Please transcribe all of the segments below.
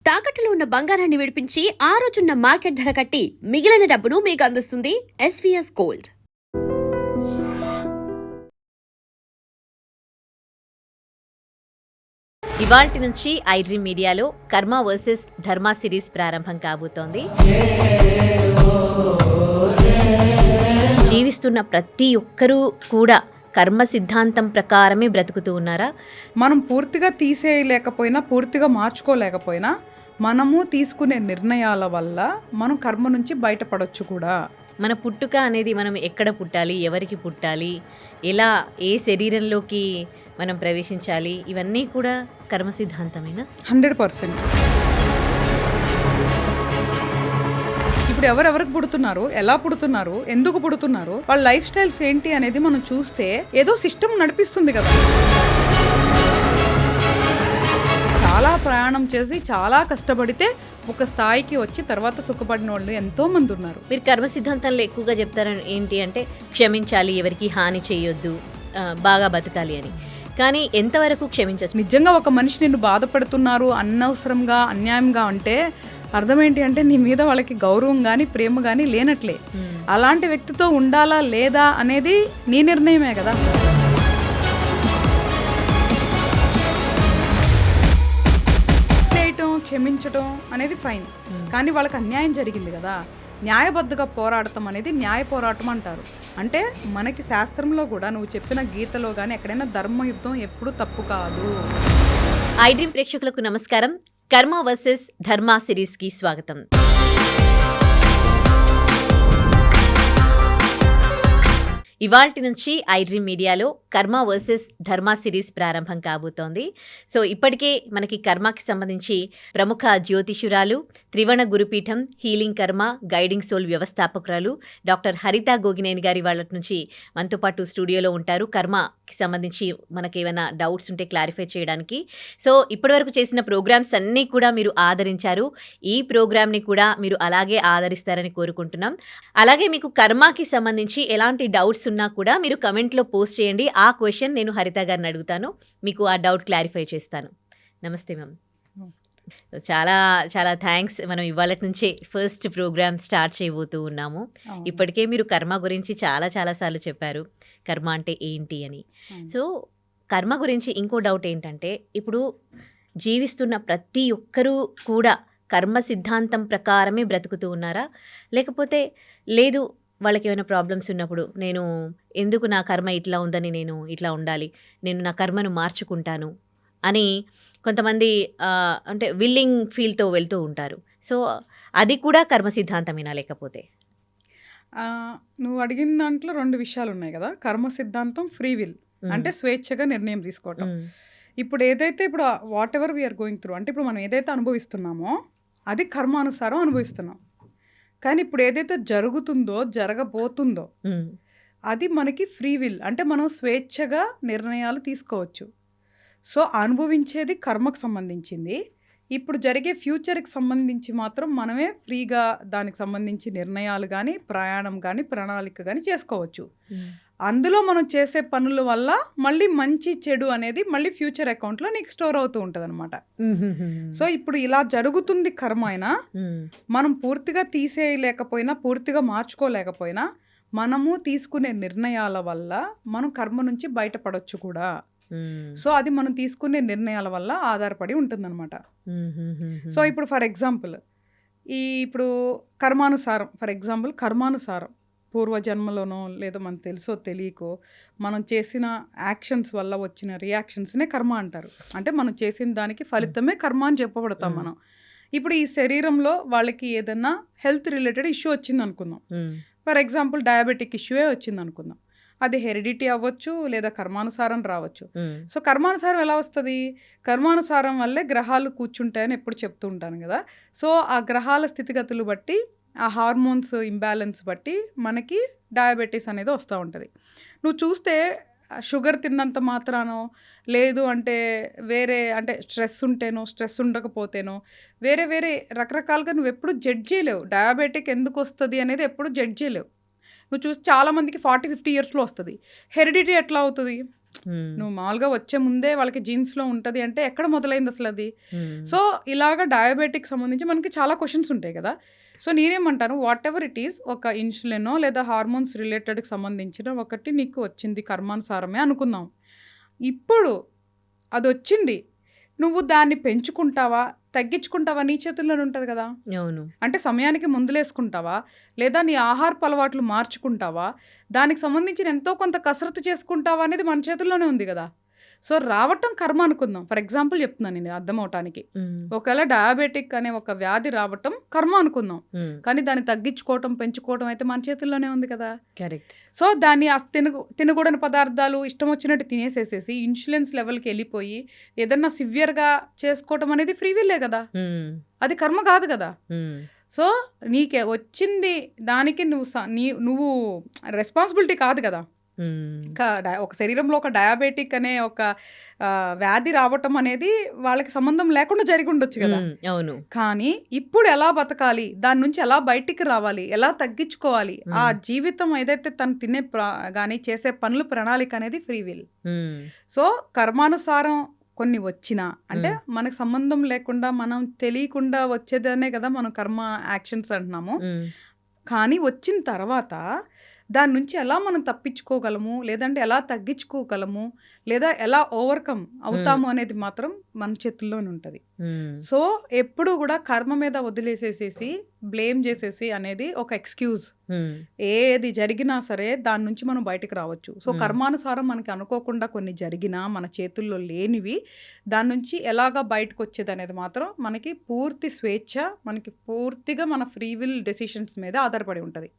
తాకట్టులో ఉన్న బంగారాన్ని విడిపించి ఆ రోజున్న మార్కెట్ ధర కట్టి మిగిలిన డబ్బును మీకు అందిస్తుంది ఎస్వీఎస్ గోల్డ్. ఇవాల్టి నుంచి ఐడ్రీమ్ మీడియాలో కర్మ వర్సెస్ ధర్మ సిరీస్ ప్రారంభం కాబోతోంది. జీవిస్తున్న ప్రతి ఒక్కరూ కూడా కర్మ సిద్ధాంతం ప్రకారమే బ్రతుకుతూ ఉన్నారా? మనం పూర్తిగా తీసేయలేకపోయినా, పూర్తిగా మార్చుకోలేకపోయినా, మనము తీసుకునే నిర్ణయాల వల్ల మనం కర్మ నుంచి బయటపడొచ్చు కూడా. మన పుట్టుక అనేది మనం ఎక్కడ పుట్టాలి, ఎవరికి పుట్టాలి, ఎలా, ఏ శరీరంలోకి మనం ప్రవేశించాలి, ఇవన్నీ కూడా కర్మ సిద్ధాంతమేనా? 100%. ఇప్పుడు ఎవరెవరికి పుడుతున్నారు, ఎలా పుడుతున్నారు, ఎందుకు పుడుతున్నారు, వాళ్ళ లైఫ్ స్టైల్స్ ఏంటి అనేది మనం చూస్తే ఏదో సిస్టమ్ నడిపిస్తుంది కదా. చాలా ప్రయాణం చేసి చాలా కష్టపడితే ఒక స్థాయికి వచ్చి తర్వాత సుఖపడిన వాళ్ళు ఎంతో మంది ఉన్నారు. మీరు కర్మ సిద్ధాంతంలో ఎక్కువగా చెప్తారు ఏంటి అంటే క్షమించాలి, ఎవరికి హాని చేయొద్దు, బాగా బతకాలి అని. కానీ ఎంతవరకు క్షమించచ్చు? నిజంగా ఒక మనిషి నిన్ను బాధపడుతున్నారు అనవసరంగా, అన్యాయంగా అంటే అర్థం ఏంటి అంటే నీ మీద వాళ్ళకి గౌరవం కానీ ప్రేమ కానీ లేనట్లే. అలాంటి వ్యక్తితో ఉండాలా లేదా అనేది నీ నిర్ణయమే కదా. క్షమించటం అనేది ఫైన్, కానీ వాళ్ళకి అన్యాయం జరిగింది కదా, న్యాయబద్ధంగా పోరాడటం అనేది న్యాయ పోరాటం అంటారు. అంటే మనకి శాస్త్రంలో కూడా నువ్వు చెప్పిన గీతలో కానీ ఎక్కడైనా ధర్మయుద్ధం ఎప్పుడు తప్పు కాదు. ఐడ్రీమ్ ప్రేక్షకులకు నమస్కారం. కర్మ వర్సెస్ ధర్మ సిరీస్కి స్వాగతం. ఇవాల్టి నుంచి ఐడ్రీమ్ మీడియాలో కర్మ వర్సెస్ ధర్మ సిరీస్ ప్రారంభం కాబోతోంది. సో ఇప్పటికే మనకి కర్మకి సంబంధించి ప్రముఖ జ్యోతిషురాలు, త్రివర్ణ గురుపీఠం, హీలింగ్ కర్మ, గైడింగ్ సోల్ వ్యవస్థాపకురాలు డాక్టర్ హరిత గోగినేని గారి వాళ్ళ నుంచి మనతో పాటు స్టూడియోలో ఉంటారు. కర్మకి సంబంధించి మనకి ఏమైనా డౌట్స్ ఉంటే క్లారిఫై చేయడానికి. సో ఇప్పటివరకు చేసిన ప్రోగ్రామ్స్ అన్నీ కూడా మీరు ఆదరించారు. ఈ ప్రోగ్రామ్ని కూడా మీరు అలాగే ఆదరిస్తారని కోరుకుంటున్నాం. అలాగే మీకు కర్మకి సంబంధించి ఎలాంటి డౌట్స్ ఉన్నా కూడా మీరు కమెంట్లో పోస్ట్ చేయండి. ఆ క్వశ్చన్ నేను హరిత గారిని అడుగుతాను, మీకు ఆ డౌట్ క్లారిఫై చేస్తాను. నమస్తే మ్యామ్. చాలా చాలా థ్యాంక్స్. మనం ఇవాళ నుంచే ఫస్ట్ ప్రోగ్రామ్ స్టార్ట్ చేయబోతూ ఉన్నాము. ఇప్పటికే మీరు కర్మ గురించి చాలా చాలాసార్లు చెప్పారు, కర్మ అంటే ఏంటి అని. సో కర్మ గురించి ఇంకో డౌట్ ఏంటంటే, ఇప్పుడు జీవిస్తున్న ప్రతి ఒక్కరూ కూడా కర్మ సిద్ధాంతం ప్రకారమే బ్రతుకుతూ ఉన్నారా, లేకపోతే లేదు వాళ్ళకి ఏమైనా ప్రాబ్లమ్స్ ఉన్నప్పుడు నేను ఎందుకు నా కర్మ ఇట్లా ఉందని నేను ఇట్లా ఉండాలి, నేను నా కర్మను మార్చుకుంటాను అని కొంతమంది అంటే విల్లింగ్ ఫీల్తో వెళ్తూ ఉంటారు. సో అది కూడా కర్మ సిద్ధాంతమేనా? లేకపోతే నువ్వు అడిగిన దాంట్లో 2 విషయాలు ఉన్నాయి కదా. కర్మ సిద్ధాంతం ఫ్రీ విల్ అంటే స్వేచ్ఛగా నిర్ణయం తీసుకోవటం. ఇప్పుడు ఏదైతే ఇప్పుడు whatever we're going through అంటే ఇప్పుడు మనం ఏదైతే అనుభవిస్తున్నామో అది కర్మానుసారం అనుభవిస్తున్నాం. కానీ ఇప్పుడు ఏదైతే జరుగుతుందో, జరగబోతుందో అది మనకి ఫ్రీ విల్ అంటే మనం స్వేచ్ఛగా నిర్ణయాలు తీసుకోవచ్చు. సో అనుభవించేది కర్మకు సంబంధించింది. ఇప్పుడు జరిగే ఫ్యూచర్కి సంబంధించి మాత్రం మనమే ఫ్రీగా దానికి సంబంధించి నిర్ణయాలు కానీ, ప్రయాణం కానీ, ప్రణాళిక కానీ చేసుకోవచ్చు. అందులో మనం చేసే పనుల వల్ల మళ్ళీ మంచి చెడు అనేది మళ్ళీ ఫ్యూచర్ అకౌంట్లో నీకు స్టోర్ అవుతూ ఉంటుంది అనమాట. సో ఇప్పుడు ఇలా జరుగుతుంది కర్మ అయినా, మనం పూర్తిగా తీసేయలేకపోయినా, పూర్తిగా మార్చుకోలేకపోయినా, మనము తీసుకునే నిర్ణయాల వల్ల మనం కర్మ నుంచి బయటపడొచ్చు కూడా. సో అది మనం తీసుకునే నిర్ణయాల వల్ల ఆధారపడి ఉంటుందన్నమాట. సో ఇప్పుడు ఫర్ ఎగ్జాంపుల్ ఇప్పుడు కర్మానుసారం పూర్వజన్మలోనో లేదో మనకు తెలుసో తెలియకో మనం చేసిన యాక్షన్స్ వల్ల వచ్చిన రియాక్షన్స్నే కర్మ అంటారు. అంటే మనం చేసిన దానికి ఫలితమే కర్మ అని చెప్పబడతాం మనం. ఇప్పుడు ఈ శరీరంలో వాళ్ళకి ఏదన్నా హెల్త్ రిలేటెడ్ ఇష్యూ వచ్చింది అనుకుందాం. ఫర్ ఎగ్జాంపుల్ డయాబెటిక్ ఇష్యూయే వచ్చింది అనుకుందాం. అది హెరిడిటీ అవ్వచ్చు లేదా కర్మానుసారం రావచ్చు. సో కర్మానుసారం ఎలా వస్తుంది? కర్మానుసారం వల్లే గ్రహాలు కూర్చుంటాయని ఎప్పుడు చెప్తూ ఉంటాను కదా. సో ఆ గ్రహాల స్థితిగతులు బట్టి, ఆ హార్మోన్స్ ఇంబ్యాలెన్స్ బట్టి మనకి డయాబెటీస్ అనేది వస్తూ ఉంటుంది. నువ్వు చూస్తే షుగర్ తిన్నంత మాత్రానో లేదు అంటే వేరే అంటే స్ట్రెస్ ఉంటేనో స్ట్రెస్ ఉండకపోతేనో వేరే వేరే రకరకాలుగా నువ్వు ఎప్పుడు జడ్జ్ చేయలేవు. డయాబెటిక్ ఎందుకు వస్తుంది అనేది ఎప్పుడు జడ్జ్ చేయలేవు. నువ్వు చూసి చాలా మందికి 40-50 ఇయర్స్లో వస్తుంది. హెరిడిటీ ఎట్లా అవుతుంది? నువ్వు మామూలుగా వచ్చే ముందే వాళ్ళకి జీన్స్లో ఉంటుంది అంటే ఎక్కడ మొదలైంది అసలు అది? సో ఇలాగ డయాబెటిక్ సంబంధించి మనకి చాలా క్వశ్చన్స్ ఉంటాయి కదా. సో నేనేమంటాను, వాట్ ఎవర్ ఇట్ ఈస్, ఒక ఇన్సులినో లేదా హార్మోన్స్ రిలేటెడ్కి సంబంధించిన ఒకటి నీకు వచ్చింది కర్మానుసారమే అనుకుందాం. ఇప్పుడు అది వచ్చింది, నువ్వు దాన్ని పెంచుకుంటావా తగ్గించుకుంటావా నీ చేతుల్లోనే ఉంటుంది కదా. అవును. అంటే సమయానికి మందులేసుకుంటావా, లేదా నీ ఆహారపు అలవాట్లు మార్చుకుంటావా, దానికి సంబంధించిన ఎంతో కొంత కసరత్తు చేసుకుంటావా అనేది మన చేతుల్లోనే ఉంది కదా. సో రావటం కర్మ అనుకుందాం. ఫర్ ఎగ్జాంపుల్ చెప్తున్నాను నేను అర్థం అవటానికి. ఒకవేళ డయాబెటిక్ అనే ఒక వ్యాధి రావటం కర్మ అనుకుందాం, కానీ దాన్ని తగ్గించుకోవటం పెంచుకోవటం అయితే మన చేతుల్లోనే ఉంది కదా. కరెక్ట్. సో దాన్ని తినకూడని పదార్థాలు ఇష్టం వచ్చినట్టు తినేసేసేసి ఇన్సులిన్స్ లెవెల్కి వెళ్ళిపోయి ఏదన్నా సివియర్గా చేసుకోవటం అనేది ఫ్రీ విల్లే కదా, అది కర్మ కాదు కదా. సో నీకే వచ్చింది దానికి నువ్వు రెస్పాన్సిబిలిటీ కాదు కదా. ఒక శరీరంలో ఒక డయాబెటిక్ అనే ఒక వ్యాధి రావటం అనేది వాళ్ళకి సంబంధం లేకుండా జరిగి ఉండొచ్చు కదా. అవును. కానీ ఇప్పుడు ఎలా బతకాలి, దాని నుంచి ఎలా బయటికి రావాలి, ఎలా తగ్గించుకోవాలి, ఆ జీవితం ఏదైతే తను తినే కానీ చేసే పనులు ప్రణాళిక అనేది ఫ్రీ విల్. సో కర్మానుసారం కొన్ని వచ్చినా అంటే మనకు సంబంధం లేకుండా మనం తెలియకుండా వచ్చేదనే కదా మనం కర్మ యాక్షన్స్ అంటున్నాము. కానీ వచ్చిన తర్వాత దాని నుంచి ఎలా మనం తప్పించుకోగలము, లేదంటే ఎలా తగ్గించుకోగలము, లేదా ఎలా ఓవర్కమ్ అవుతాము అనేది మాత్రం మన చేతుల్లోనే ఉంటుంది. సో ఎప్పుడు కూడా కర్మ మీద వదిలేసేసేసి బ్లేమ్ చేసేసి అనేది ఒక ఎక్స్క్యూజ్. ఏది జరిగినా సరే దాని నుంచి మనం బయటకు రావచ్చు. సో కర్మానుసారం మనకి అనుకోకుండా కొన్ని జరిగినా మన చేతుల్లో లేనివి దాని నుంచి ఎలాగా బయటకు వచ్చేది అనేది మాత్రం మనకి పూర్తి స్వేచ్ఛ, మనకి పూర్తిగా మన ఫ్రీ విల్ డెసిషన్స్ మీద ఆధారపడి ఉంటుంది.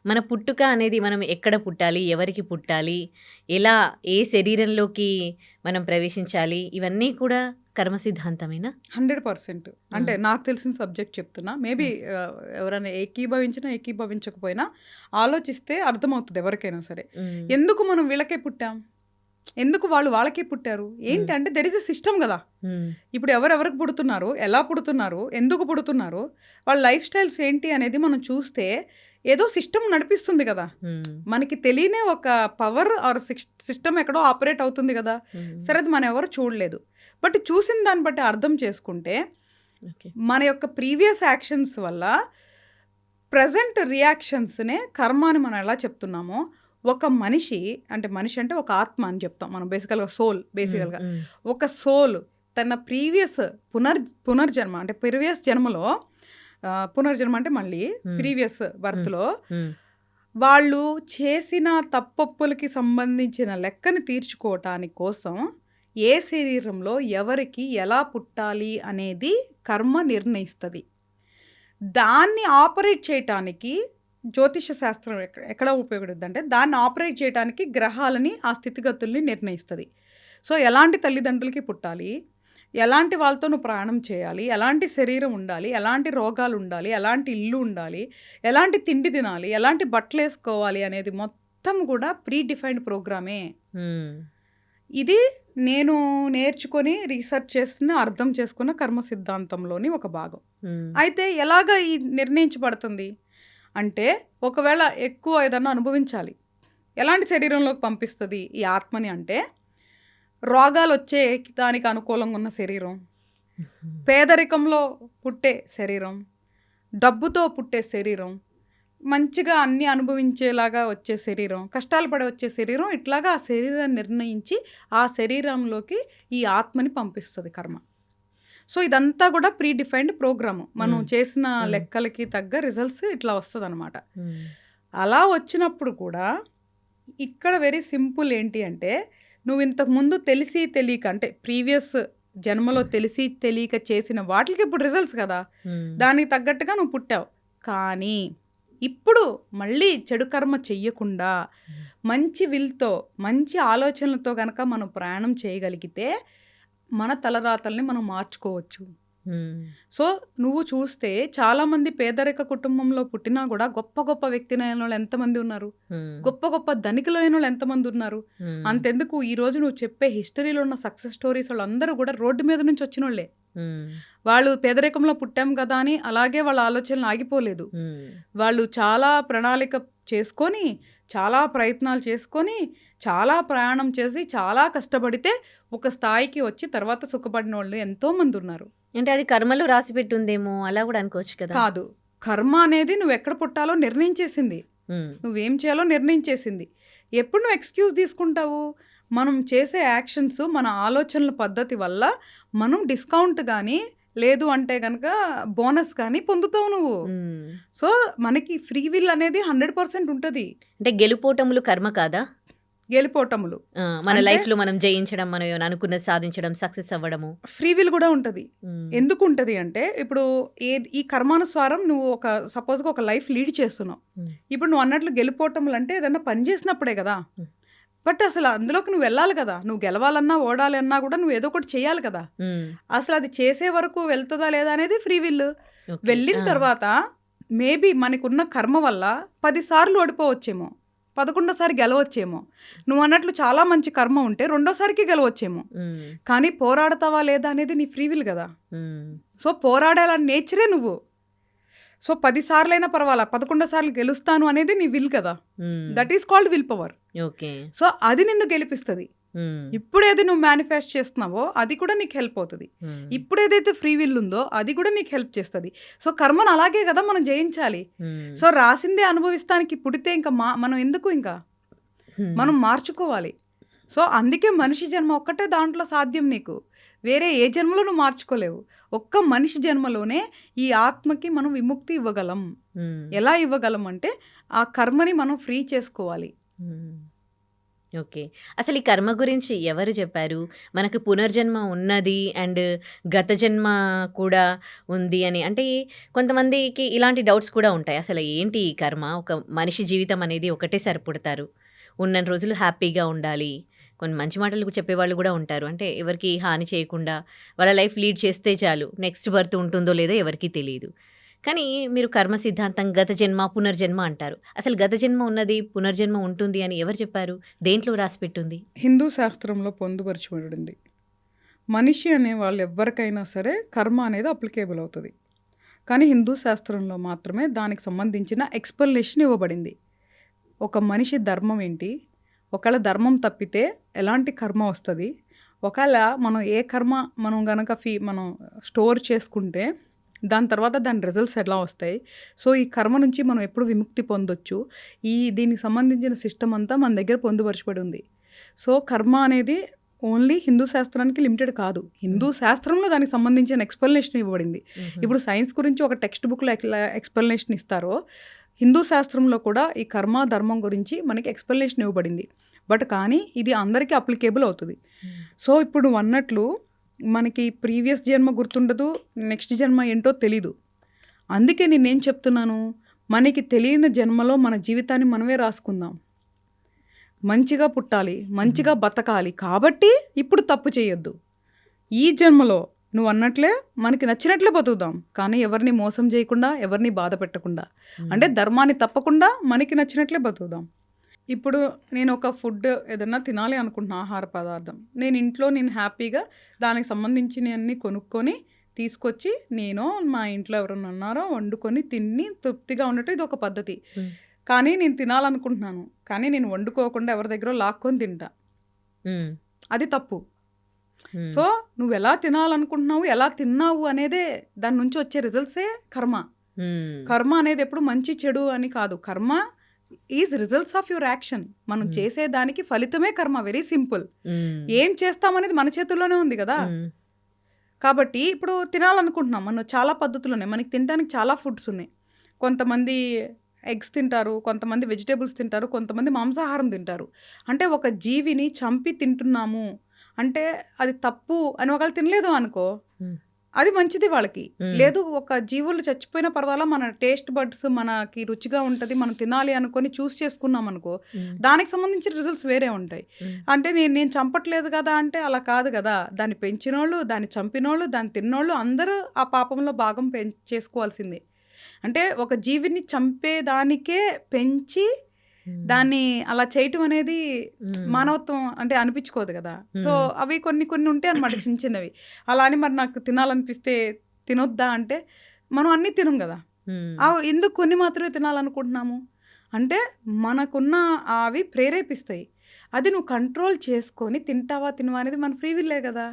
మన పుట్టుక అనేది మనం ఎక్కడ పుట్టాలి, ఎవరికి పుట్టాలి, ఎలా ఏ శరీరంలోకి మనం ప్రవేశించాలి, ఇవన్నీ కూడా కర్మ సిద్ధాంతమేనా? 100%. అంటే నాకు తెలిసిన సబ్జెక్ట్ చెప్తున్నా. మేబీ ఎవరైనా ఏకీభవించినా ఏకీభవించకపోయినా ఆలోచిస్తే అర్థమవుతుంది ఎవరికైనా సరే. ఎందుకు మనం వీళ్ళకే పుట్టాం, ఎందుకు వాళ్ళు వాళ్ళకే పుట్టారు, ఏంటి అంటే దెర్ ఇస్ ఎ సిస్టమ్ కదా. ఇప్పుడు ఎవరెవరికి పుడుతున్నారు, ఎలా పుడుతున్నారు, ఎందుకు పుడుతున్నారు, వాళ్ళ లైఫ్ స్టైల్స్ ఏంటి అనేది మనం చూస్తే ఏదో సిస్టమ్ నడిపిస్తుంది కదా. మనకి తెలియనే ఒక పవర్ ఆర్ సిస్టమ్ ఎక్కడో ఆపరేట్ అవుతుంది కదా. సరే అది మనం ఎవరు చూడలేదు, బట్ చూసిన దాన్ని బట్టి అర్థం చేసుకుంటే మన యొక్క ప్రీవియస్ యాక్షన్స్ వల్ల ప్రజెంట్ రియాక్షన్స్నే కర్మ అని మనం ఎలా చెప్తున్నామో, ఒక మనిషి అంటే ఒక ఆత్మ అని చెప్తాం మనం బేసికల్గా, సోల్. బేసికల్గా ఒక సోల్ తన ప్రీవియస్ పునర్జన్మ అంటే ప్రీవియస్ జన్మలో, పునర్జన్మ అంటే మళ్ళీ ప్రీవియస్ బర్త్లో వాళ్ళు చేసిన తప్పొప్పులకి సంబంధించిన లెక్కని తీర్చుకోవటానికి కోసం ఏ శరీరంలో ఎవరికి ఎలా పుట్టాలి అనేది కర్మ నిర్ణయిస్తుంది. దాన్ని ఆపరేట్ చేయటానికి జ్యోతిష శాస్త్రం ఎక్కడ ఉపయోగపడుతుంది అంటే దాన్ని ఆపరేట్ చేయడానికి గ్రహాలని ఆ స్థితిగతుల్ని నిర్ణయిస్తుంది. సో ఎలాంటి తల్లిదండ్రులకి పుట్టాలి, ఎలాంటి వాళ్ళతో నువ్వు ప్రయాణం చేయాలి, ఎలాంటి శరీరం ఉండాలి, ఎలాంటి రోగాలు ఉండాలి, ఎలాంటి ఇల్లు ఉండాలి, ఎలాంటి తిండి తినాలి, ఎలాంటి బట్టలు వేసుకోవాలి అనేది మొత్తం కూడా ప్రీ డిఫైన్డ్ ప్రోగ్రామే. ఇది నేను నేర్చుకొని రీసెర్చ్ చేస్తున్న, అర్థం చేసుకున్న కర్మ సిద్ధాంతంలోని ఒక భాగం. అయితే ఎలాగ ఈ నిర్ణయించబడుతుంది అంటే, ఒకవేళ ఎక్కువ ఏదన్నా అనుభవించాలి, ఎలాంటి శరీరంలోకి పంపిస్తుంది ఈ ఆత్మని అంటే, రోగాలు వచ్చే దానికి అనుకూలంగా ఉన్న శరీరం, పేదరికంలో పుట్టే శరీరం, డబ్బుతో పుట్టే శరీరం, మంచిగా అన్నీ అనుభవించేలాగా వచ్చే శరీరం, కష్టాలు పడే వచ్చే శరీరం, ఇట్లాగా ఆ శరీరాన్ని నిర్ణయించి ఆ శరీరంలోకి ఈ ఆత్మని పంపిస్తుంది కర్మ. సో ఇదంతా కూడా ప్రీ డిఫైన్డ్ ప్రోగ్రాము. మనం చేసిన లెక్కలకి తగ్గ రిజల్ట్స్ ఇట్లా వస్తుంది అనమాట. అలా వచ్చినప్పుడు కూడా ఇక్కడ వెరీ సింపుల్ ఏంటి అంటే, నువ్వు ఇంతకుముందు తెలిసి తెలియక అంటే ప్రీవియస్ జన్మలో తెలిసి తెలియక చేసిన వాటికి ఇప్పుడు రిజల్ట్స్ కదా, దానికి తగ్గట్టుగా నువ్వు పుట్టావు. కానీ ఇప్పుడు మళ్ళీ చెడు కర్మ చెయ్యకుండా మంచి విల్తో మంచి ఆలోచనలతో కనుక మనం ప్రయాణం చేయగలిగితే మన తలరాతల్ని మనం మార్చుకోవచ్చు. సో నువ్వు చూస్తే చాలామంది పేదరిక కుటుంబంలో పుట్టినా కూడా గొప్ప గొప్ప వ్యక్తులైన వాళ్ళు ఎంతమంది ఉన్నారు, గొప్ప గొప్ప ధనికులైన వాళ్ళు ఎంతమంది ఉన్నారు. అంతెందుకు ఈరోజు నువ్వు చెప్పే హిస్టరీలో ఉన్న సక్సెస్ స్టోరీస్ వాళ్ళందరూ కూడా రోడ్డు మీద నుంచి వచ్చిన వాళ్ళే. వాళ్ళు పేదరికంలో పుట్టాం కదా అని అలాగే వాళ్ళ ఆలోచనలు ఆగిపోలేదు. వాళ్ళు చాలా ప్రణాళిక చేసుకొని, చాలా ప్రయత్నాలు చేసుకొని, చాలా ప్రయాణం చేసి, చాలా కష్టపడితే ఒక స్థాయికి వచ్చి తర్వాత సుఖపడినోళ్ళు ఎంతోమందున్నారు. అంటే అది కర్మలో రాసిపెట్టుందేమో అలా కూడా అనుకోవచ్చు కదా? కాదు. కర్మ అనేది నువ్వెక్కడ పుట్టాలో నిర్ణయించేసింది. హ్మ్. నువ్వేం చేయాలో నిర్ణయించేసింది. ఎప్పుడు నువ్వు ఎక్స్‌క్యూజ్ తీసుకుంటావు? మనం చేసే యాక్షన్స్, మన ఆలోచనల పద్ధతి వల్ల మనం డిస్కౌంట్ గానీ, లేదు అంటే గనక బోనస్ కానీ పొందుతావు నువ్వు. హ్మ్. సో, మనకి ఫ్రీ విల్ అనేది 100% ఉంటది. అంటే గెలుపోటములు కర్మ కాదా? గెలుపోటములు. మన అంటే లైఫ్‌లో మనం జయించడం, మనం ఏమైనా అనుకున్నది సాధించడం, సక్సెస్ అవ్వడము. ఫ్రీ విల్ కూడా ఉంటది. హ్మ్. ఎందుకుంటది అంటే, ఇప్పుడు ఈ కర్మానుసారం నువ్వు సపోజ్‌గా ఒక లైఫ్ లీడ్ చేస్తున్నావు. హ్మ్. ఇప్పుడు నువ్వు అన్నట్లు గెలుపోటములంటే ఏదన్నా పని చేసినప్పుడే కదా! హ్మ్. బట్ అసలు అందులోకి నువ్వు వెళ్ళాలి కదా! నువ్వు గెలవాలన్నా, ఓడాలి అన్నా కూడా నువ్వు ఏదో ఒకటి చేయాలి కదా! హ్మ్. అసలు అది చేసే వరకు వెళ్తదా లేదా అనేది ఫ్రీ విల్. ఓకే. వెళ్ళిన ఆ! తర్వాత మేబీ మనకున్న కర్మ వల్ల 10 సార్లు ఓడిపోవచ్చేమో. 11సారి గెలవచ్చేమో. నువ్వన్నట్లు చాలా మంచి కర్మ ఉంటే రెండోసారికి గెలవచ్చేమో. హ్మ్. కానీ పోరాడతావా లేదా అనేది నీ ఫ్రీ విల్ కదా! హ్మ్. సో, పోరాడాలని నేచరే నువ్వు. సో, 10 సార్లైనా పర్వాలా, 11 సార్లు గెలుస్తాను అనేది నీ విల్ కదా! హ్మ్. That is called will power. Okay. So, అది నిన్ను గెలిపిస్తది. హ్మ్. ఇప్పుడేది నువ్వు మేనిఫెస్ట్ చేస్తున్నావో అది కూడా నీకు హెల్ప్ అవుతది. హ్మ్. ఇప్పుడేదైతే ఫ్రీ విల్ ఉందో అది కూడా నీకు హెల్ప్ చేస్తది. సో, కర్మను అలాగే కదా మనం జయించాలి. హ్మ్. సో, రాసిందే అనుభవిస్తానికి పుడితే ఇంకా మనం ఎందుకు ఇంకా? హ్మ్. మనం మార్చుకోవాలి. సో, అందుకే మనిషి జన్మ ఒక్కటే దాంట్లో సాధ్యం నీకు. వేరే ఏ జన్మలో నువ్వు మార్చుకోలేవు. ఒక్క మనిషి జన్మలోనే ఈ ఆత్మకి మనం విముక్తి ఇవ్వగలం. హ్మ్. ఎలా ఇవ్వగలం అంటే, ఆ కర్మని మనం ఫ్రీ చేసుకోవాలి. హ్మ్. ఓకే. అసలు ఈ కర్మ గురించి ఎవరు చెప్పారు? మనకు పునర్జన్మ ఉన్నది అండ్ గత జన్మ కూడా ఉంది అని. అంటే కొంతమందికి ఇలాంటి డౌట్స్ కూడా ఉంటాయి. అసలు ఏంటి ఈ కర్మ? ఒక మనిషి జీవితం అనేది ఒకటేసారి పుడతారు. ఉన్నన్ని రోజులు హ్యాపీగా ఉండాలి. కొన్ని మంచి మాటలు చెప్పేవాళ్ళు కూడా ఉంటారు. అంటే ఎవరికీ హాని చేయకుండా వాళ్ళ లైఫ్ లీడ్ చేస్తే చాలు. నెక్స్ట్ బర్త్ ఉంటుందో లేదో ఎవరికీ తెలీదు. కానీ మీరు కర్మ సిద్ధాంతం, గత జన్మ, పునర్జన్మ అంటారు. అసలు గత జన్మ ఉన్నది, పునర్జన్మ ఉంటుంది అని ఎవరు చెప్పారు? దేంట్లో రాసిపెట్టుంది? హిందూ శాస్త్రంలో పొందుపరచబడింది. మనిషి అనే వాళ్ళు ఎవ్వరికైనా సరే కర్మ అనేది అప్లికేబుల్ అవుతుంది. కానీ హిందూ శాస్త్రంలో మాత్రమే దానికి సంబంధించిన ఎక్స్‌ప్లనేషన్ ఇవ్వబడింది. ఒక మనిషి ధర్మం ఏంటి? ఒకవేళ ధర్మం తప్పితే ఎలాంటి కర్మ వస్తది? ఒకవేళ మనం ఏ కర్మ మనం గనక మనం స్టోర్ చేసుకుంటే దాని తర్వాత దాని రిజల్ట్స్ ఎలా వస్తాయి? సో, ఈ కర్మ నుంచి మనం ఎప్పుడు విముక్తి పొందొచ్చు? దీనికి సంబంధించిన సిస్టమ్ అంతా మన దగ్గర పొందుపరచబడి ఉంది. సో, కర్మ అనేది ఓన్లీ హిందూ శాస్త్రానికి లిమిటెడ్ కాదు. హిందూ శాస్త్రంలో దానికి సంబంధించిన ఎక్స్‌ప్లనేషన్ ఇవ్వబడింది. ఇప్పుడు సైన్స్ గురించి ఒక టెక్స్ట్ బుక్‌లో ఎక్స్‌ప్లనేషన్ ఇస్తారో, హిందూ శాస్త్రంలో కూడా ఈ కర్మ, ధర్మం గురించి మనకి ఎక్స్‌ప్లనేషన్ ఇవ్వబడింది. బట్ కానీ ఇది అందరికీ అప్లికేబుల్ అవుతది. సో, ఇప్పుడు నువ్వన్నట్లు మనకి ప్రీవియస్ జన్మ గుర్తుండదు. నెక్స్ట్ జన్మ ఏంటో తెలీదు. అందుకే నేనేం చెప్తున్నాను, మనకి తెలియని జన్మలో మన జీవితాన్ని మనమే రాసుకుందాం. మంచిగా పుట్టాలి, మంచిగా బతకాలి. కాబట్టి ఇప్పుడు తప్పు చేయొద్దు. ఈ జన్మలో నువ్వన్నట్లే మనకి నచ్చినట్లే బతుకుదాం. కానీ ఎవరిని మోసం చేయకుండా, ఎవరిని బాధ పెట్టకుండా. అంటే ధర్మాన్ని తప్పకుండా మనకి నచ్చినట్లే బతుకుదాం. ఇప్పుడు నేను ఒక ఫుడ్ ఏదన్నా తినాలి అనుకుంటున్నా, ఆహార పదార్థం. నేను హ్యాపీగా దానికి సంబంధించినవన్నీ కొనుక్కొని తీసుకొచ్చి మా ఇంట్లో ఎవరైనా ఉన్నారో వండుకొని తిని తృప్తిగా ఉండటం ఇది ఒక పద్ధతి. హ్మ్. కానీ నేను తినాలనుకుంటున్నాను. కానీ నేను వండుకోకుండా ఎవరి దగ్గరో లాక్కొని తింటా. హ్మ్. అది తప్పు. హ్మ్. సో, నువ్వెలా తినాలనుకుంటున్నావు, ఎలా తిన్నావు అనేదే దాని నుంచి వచ్చే రిజల్ట్సే కర్మ. హ్మ్. కర్మ అనేది ఎప్పుడు మంచి, చెడు అని కాదు. కర్మ is results of your action. మనం చేసే దానికి ఫలితమే కర్మ. Very simple. హ్మ్. ఏం చేస్తామనేది మన చేతుల్లోనే ఉంది కదా! హ్మ్. కాబట్టి ఇప్పుడు తినాలనుకుంటున్నాం. మనం చాలా పద్ధతులున్నాయి. మనకి తినడానికి చాలా ఫుడ్స్ ఉన్నాయి. కొంతమంది ఎగ్స్ తింటారు, కొంతమంది వెజిటేబుల్స్ తింటారు, కొంతమంది మాంసాహారం తింటారు. అంటే ఒక జీవిని చంపి తింటున్నాము అంటే అది తప్పు అని ఒకవేళ తినలేదు అనుకో, హ్మ్. అది మంచిది వాళ్ళకి. హ్మ్. లేదు ఒక జీవులు చచ్చిపోయినా పర్వాలా, మన టేస్ట్ బడ్స్ మనకి రుచిగా ఉంటది, మనం తినాలి అనుకొని చూస్ చేసుకున్నాం అనుకో, హ్మ్. దానికి సంబంధించిన రిజల్ట్స్ వేరే ఉంటాయి. హ్మ్. అంటే నేను చంపట్లేదు కదా అంటే అలా కాదు కదా! దాన్ని పెంచినోళ్ళు, దాన్ని చంపినోళ్ళు, దాన్ని తిన్నోళ్ళు అందరూ ఆ పాపంలో భాగం చేసుకోవాల్సిందే. అంటే ఒక జీవిని చంపేదానికే పెంచి హ్మ్. దాన్ని అలా చేయటం అనేది హ్మ్. మానవత్వం అంటే అనిపించుకోదు కదా! సో, హ్మ్. అవి కొన్ని ఉంటాయి అన్నమాట చిన్న చిన్నవి. అలా అని మరి నాకు తినాలనిపిస్తే తినొద్దా అంటే, మనం అన్నీ తినం కదా! హ్మ్. ఎందుకు కొన్ని మాత్రమే తినాలనుకుంటున్నాము? అంటే మనకున్న అవి ప్రేరేపిస్తాయి. అది నువ్వు కంట్రోల్ చేసుకొని తింటావా తినవా అనేది మన ఫ్రీ విల్లే కదా.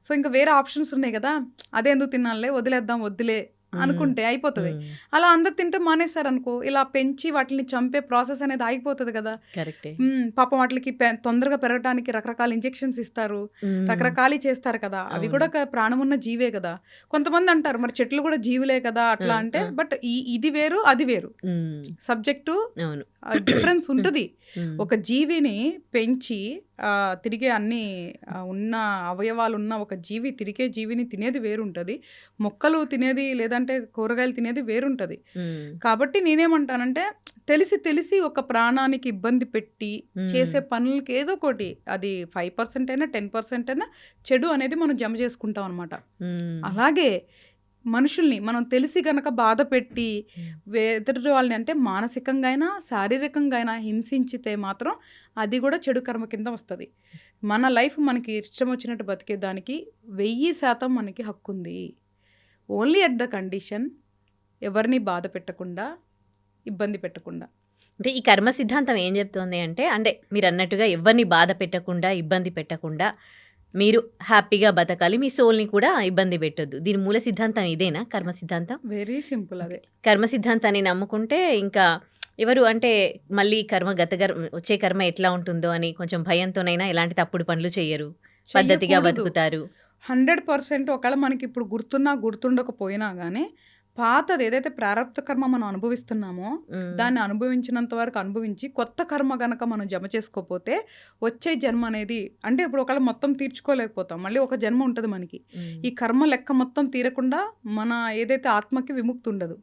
సో ఇంకా వేరే ఆప్షన్స్ ఉన్నాయి కదా, అదే ఎందుకు తినాలే, వదిలేద్దాం, వద్దులే అనుకుంటే అయిపోతుంది. అలా అందరు తింటే మానేస్తారు అనుకో, ఇలా పెంచి వాటిని చంపే ప్రాసెస్ అనేది ఆగిపోతుంది కదా. కరెక్టే. పాపం వాటికి తొందరగా పెరగడానికి రకరకాల ఇంజెక్షన్స్ ఇస్తారు, రకరకాలు చేస్తారు కదా. అవి కూడా ప్రాణం ఉన్న జీవే కదా. కొంతమంది అంటారు మరి చెట్లు కూడా జీవులే కదా అట్లా అంటే, బట్ ఇది వేరు అది వేరు, సబ్జెక్టు డిఫరెన్స్ ఉంటుంది. ఒక జీవిని పెంచి తిరిగే అన్ని ఉన్న అవయవాలు ఉన్న ఒక జీవి తిరిగే జీవిని తినేది వేరుంటుంది, మొక్కలు తినేది లేదంటే కూరగాయలు తినేది వేరుంటుంది. కాబట్టి నేనేమంటానంటే తెలిసి తెలిసి ఒక ప్రాణానికి ఇబ్బంది పెట్టి చేసే పనులకి ఏదో ఒకటి, అది 5% అయినా 10% అయినా చెడు అనేది మనం జమ చేసుకుంటాం అనమాట. అలాగే మనుషుల్ని మనం తెలిసి గనక బాధ పెట్టి ఎదుటి వాళ్ళని అంటే మానసికంగా అయినా శారీరకంగా అయినా హింసించితే మాత్రం అది కూడా చెడు కర్మ కింద వస్తుంది. మన లైఫ్ మనకి ఇష్టం వచ్చినట్టు బతికేదానికి 1000% మనకి హక్కు ఉంది. ఓన్లీ అట్ ద కండిషన్ ఎవరిని బాధ పెట్టకుండా, ఇబ్బంది పెట్టకుండా. అంటే ఈ కర్మ సిద్ధాంతం ఏం చెప్తోంది అంటే మీరు అన్నట్టుగా ఎవరిని బాధ పెట్టకుండా, ఇబ్బంది పెట్టకుండా మీరు హ్యాపీగా బతకాలి, మీ సోల్ని కూడా ఇబ్బంది పెట్టొద్దు. దీని మూల సిద్ధాంతం ఇదేనా కర్మ సిద్ధాంతం? Very simple. అదే కర్మ సిద్ధాంతాన్ని నమ్ముకుంటే ఇంకా ఎవరు అంటే మళ్ళీ వచ్చే కర్మ ఎట్లా ఉంటుందో అని కొంచెం భయంతోనైనా ఎలాంటి తప్పుడు పనులు చేయరు, పద్ధతిగా బతుకుతారు. 100%. ఒకవేళ మనకి ఇప్పుడు గుర్తుండకపోయినా కానీ పాతది ఏదైతే ప్రారబ్ధ కర్మ మనం అనుభవిస్తున్నామో దాన్ని అనుభవించినంత వరకు అనుభవించి కొత్త కర్మ గనక మనం జమ చేసుకోపోతే వచ్చే జన్మ అనేది, అంటే ఇప్పుడు ఒకవేళ మొత్తం తీర్చుకోలేకపోతాం, మళ్ళీ ఒక జన్మ ఉంటుంది మనకి. ఈ కర్మ లెక్క మొత్తం తీరకుండా మన ఏదైతే ఆత్మకి విముక్తి ఉండదు.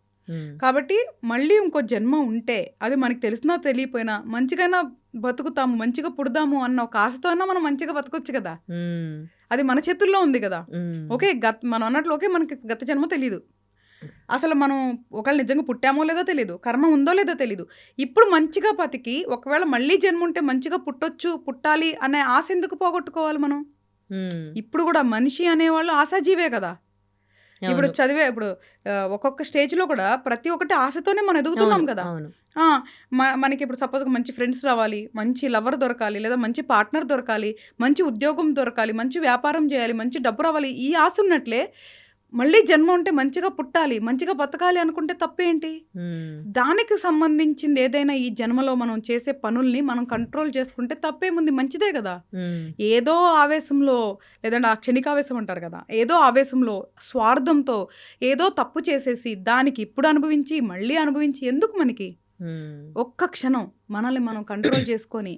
కాబట్టి మళ్ళీ ఇంకో జన్మ ఉంటే అది మనకి తెలిసినా తెలియపోయినా మంచిగానే బతుకుతాము, మంచిగా పుడదాము అన్న ఒక ఆశతో అయినా మనం మంచిగా బతకొచ్చు కదా. అది మన చేతుల్లో ఉంది కదా. ఓకే, మనం అన్నట్లు ఓకే మనకి గత జన్మ తెలీదు, అసలు మనం ఒకవేళ నిజంగా పుట్టామో లేదో తెలీదు, కర్మ ఉందో లేదో తెలీదు. ఇప్పుడు మంచిగా బతికి ఒకవేళ మళ్ళీ జన్మ ఉంటే మంచిగా పుట్టాలి అనే ఆశ ఎందుకు పోగొట్టుకోవాలి మనం? ఇప్పుడు కూడా మనిషి అనేవాళ్ళు ఆశాజీవే కదా. ఇప్పుడు ఇప్పుడు ఒక్కొక్క స్టేజ్లో కూడా ప్రతి ఒక్కటి ఆశతోనే మనం ఎదుగుతున్నాం కదా. మనకి ఇప్పుడు సపోజ్ మంచి ఫ్రెండ్స్ రావాలి, మంచి లవర్ దొరకాలి, లేదా మంచి పార్ట్నర్ దొరకాలి, మంచి ఉద్యోగం దొరకాలి, మంచి వ్యాపారం చేయాలి, మంచి డబ్బు రావాలి, ఈ ఆశ ఉన్నట్లే మళ్ళీ జన్మ ఉంటే మంచిగా పుట్టాలి, మంచిగా బతకాలి అనుకుంటే తప్పేంటి? దానికి సంబంధించింది ఏదైనా ఈ జన్మలో మనం చేసే పనుల్ని మనం కంట్రోల్ చేసుకుంటే తప్పేముంది, మంచిదే కదా. ఏదో ఆవేశంలో, లేదంటే ఆ క్షణికావేశం అంటారు కదా, ఏదో ఆవేశంలో స్వార్థంతో ఏదో తప్పు చేసేసి దానికి ఇప్పుడు అనుభవించి మళ్ళీ అనుభవించి ఎందుకు మనకి? ఒక్క క్షణం మనల్ని మనం కంట్రోల్ చేసుకొని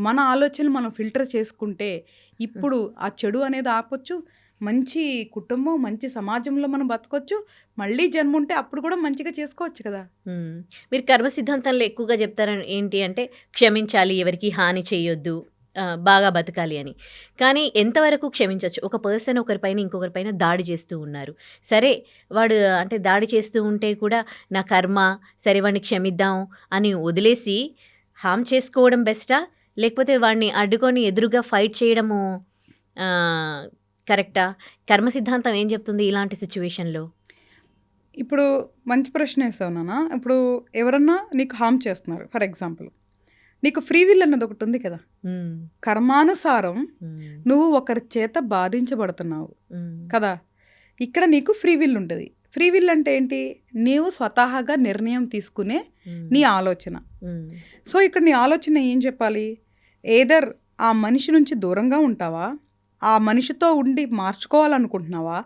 మన ఆలోచనలు మనం ఫిల్టర్ చేసుకుంటే ఇప్పుడు ఆ చెడు అనేది ఆపొచ్చు, మంచి కుటుంబం, మంచి సమాజంలో మనం బతకొచ్చు, మళ్ళీ జన్మ ఉంటే అప్పుడు కూడా మంచిగా చేసుకోవచ్చు కదా. మీరు కర్మ సిద్ధాంతంలో ఎక్కువగా చెప్తారని ఏంటి అంటే క్షమించాలి, ఎవరికి హాని చేయొద్దు, బాగా బతకాలి అని. కానీ ఎంతవరకు క్షమించవచ్చు? ఒక పర్సన్ ఒకరిపైన ఇంకొకరిపైన దాడి చేస్తూ ఉన్నారు, సరే వాడు అంటే దాడి చేస్తూ ఉంటే కూడా నా కర్మ, సరే వాడిని క్షమిద్దాం అని వదిలేసి హామ్ చేసుకోవడం బెస్టా, లేకపోతే వాడిని అడ్డుకొని ఎదురుగా ఫైట్ చేయడము కరెక్టా? కర్మ సిద్ధాంతం ఏం చెప్తుంది ఇలాంటి సిచ్యువేషన్లో? ఇప్పుడు మంచి ప్రశ్న వేసావు నాన్న. ఇప్పుడు ఎవరన్నా నీకు హామ్ చేస్తున్నారు, ఫర్ ఎగ్జాంపుల్ నీకు ఫ్రీ విల్ అన్నది ఒకటి ఉంది కదా. కర్మానుసారం నువ్వు ఒకరి చేత బాధించబడుతున్నావు కదా, ఇక్కడ నీకు ఫ్రీ విల్ ఉంటుంది. ఫ్రీ విల్ అంటే ఏంటి? నీవు స్వతహాగా నిర్ణయం తీసుకునే నీ ఆలోచన. సో ఇక్కడ నీ ఆలోచన ఏం చెప్పాలి? ఏదర్ ఆ మనిషి నుంచి దూరంగా ఉంటావా, ఆ మనిషితో ఉండి మార్చుకోవాలనుకుంటున్నావా,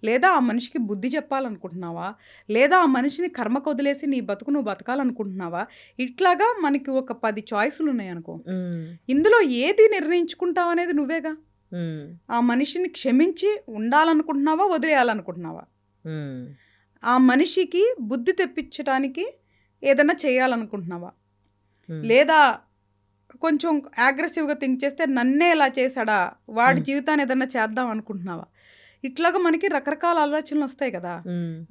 లేదా ఆ మనిషికి బుద్ధి చెప్పాలనుకుంటున్నావా, లేదా ఆ మనిషిని కర్మకు వదిలేసి నీ బతుకు నువ్వు బతకాలనుకుంటున్నావా? ఇట్లాగా మనకి ఒక 10 చాయిస్లు ఉన్నాయి అనుకో. ఇందులో ఏది నిర్ణయించుకుంటావు అనేది నువ్వేగా. ఆ మనిషిని క్షమించి ఉండాలనుకుంటున్నావా, వదిలేయాలనుకుంటున్నావా? ఆ మనిషికి బుద్ధి తెప్పించడానికి ఏదైనా చేయాలనుకుంటున్నావా, లేదా కొంచెం అగ్రెసివ్గా థింక్ చేస్తే నన్నే ఇలా చేశాడా, వాడి జీవితాన్ని ఏదన్నా చేద్దాం అనుకుంటున్నావా? ఇట్లాగా మనకి రకరకాల ఆలోచనలు వస్తాయి కదా.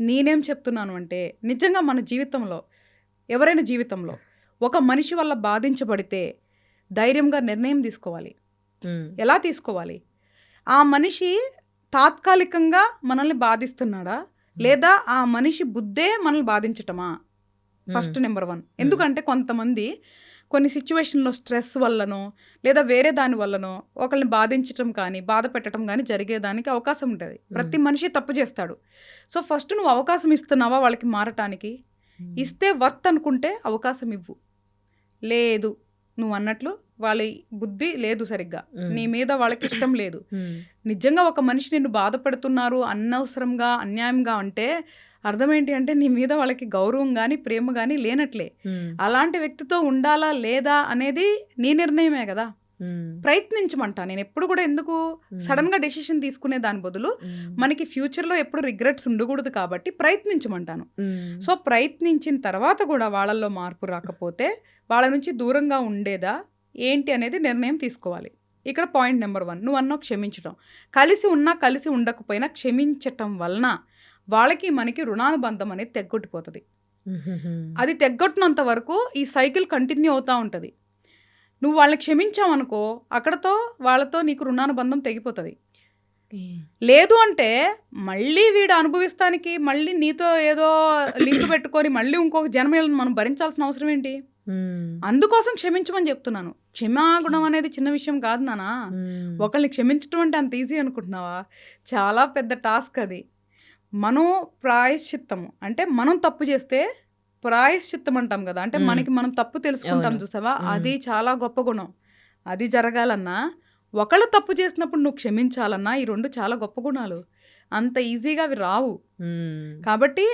నేనేం చెప్తున్నాను అంటే నిజంగా మన జీవితంలో ఎవరైనా జీవితంలో ఒక మనిషి వల్ల బాధించబడితే ధైర్యంగా నిర్ణయం తీసుకోవాలి. ఎలా తీసుకోవాలి? ఆ మనిషి తాత్కాలికంగా మనల్ని బాధిస్తున్నాడా, లేదా ఆ మనిషి బుద్ధే మనల్ని బాధించటమా? First number 1. ఎందుకంటే కొంతమంది కొన్ని సిచ్యువేషన్లో స్ట్రెస్ వల్లనో లేదా వేరే దాని వల్లనో ఒకరిని బాధించటం కానీ బాధ పెట్టడం కానీ జరిగేదానికి అవకాశం ఉంటుంది. ప్రతి మనిషి తప్పు చేస్తాడు. సో ఫస్ట్ నువ్వు అవకాశం ఇస్తున్నావా వాళ్ళకి మారటానికి? ఇస్తే వర్త్ అనుకుంటే అవకాశం ఇవ్వు. లేదు నువ్వు అన్నట్లు వాళ్ళ బుద్ధి లేదు సరిగ్గా, నీ మీద వాళ్ళకి ఇష్టం లేదు, నిజంగా ఒక మనిషి నిన్ను బాధపడుతున్నారు అనవసరంగా అన్యాయంగా అంటే అర్థం ఏంటి అంటే నీ మీద వాళ్ళకి గౌరవం కానీ ప్రేమ కానీ లేనట్లే. అలాంటి వ్యక్తితో ఉండాలా లేదా అనేది నీ నిర్ణయమే కదా. ప్రయత్నించమంటా నేను ఎప్పుడు కూడా. ఎందుకు సడన్ గా డెసిషన్ తీసుకునే దాని బదులు మనకి ఫ్యూచర్ లో ఎప్పుడు రిగ్రెట్స్ ఉండకూడదు కాబట్టి ప్రయత్నించమంటాను. సో ప్రయత్నించిన తర్వాత కూడా వాళ్ళల్లో మార్పు రాకపోతే వాళ్ళ నుంచి దూరంగా ఉండేదా ఏంటి అనేది నిర్ణయం తీసుకోవాలి. ఇక్కడ పాయింట్ నెంబర్ 1, నువ్వు అన్నా క్షమించటం. కలిసి ఉన్నా కలిసి ఉండకపోయినా క్షమించటం వలన వాళ్ళకి మనకి రుణానుబంధం అనేది తెగ్గొట్టిపోతుంది. అది తెగ్గొట్టినంత వరకు ఈ సైకిల్ కంటిన్యూ అవుతూ ఉంటుంది. నువ్వు వాళ్ళని క్షమించావనుకో అక్కడతో వాళ్ళతో నీకు రుణానుబంధం తెగిపోతుంది. లేదు అంటే మళ్ళీ వీడు అనుభవిస్తానికి మళ్ళీ నీతో ఏదో లింక్ పెట్టుకొని మళ్ళీ ఇంకొక జన్మలను మనం భరించాల్సిన అవసరం ఏంటి? అందుకోసం క్షమించమని చెప్తున్నాను. క్షమాగుణం అనేది చిన్న విషయం కాదు నానా. ఒకళ్ళని క్షమించడం అంటే అంత ఈజీ అనుకుంటున్నావా? చాలా పెద్ద టాస్క్ అది. మనం ప్రాయశ్చిత్తము అంటే మనం తప్పు చేస్తే ప్రాయశ్చిత్తం అంటాం కదా, అంటే మనకి మనం తప్పు తెలుసుకుంటాం చూసావా, అది చాలా గొప్ప గుణం. అది జరగాలన్నా ఒకళ్ళు తప్పు చేసినప్పుడు నువ్వు క్షమించాలన్నా ఈ 2 చాలా గొప్ప గుణాలు. అంత ఈజీగా అవి రావు. కాబట్టి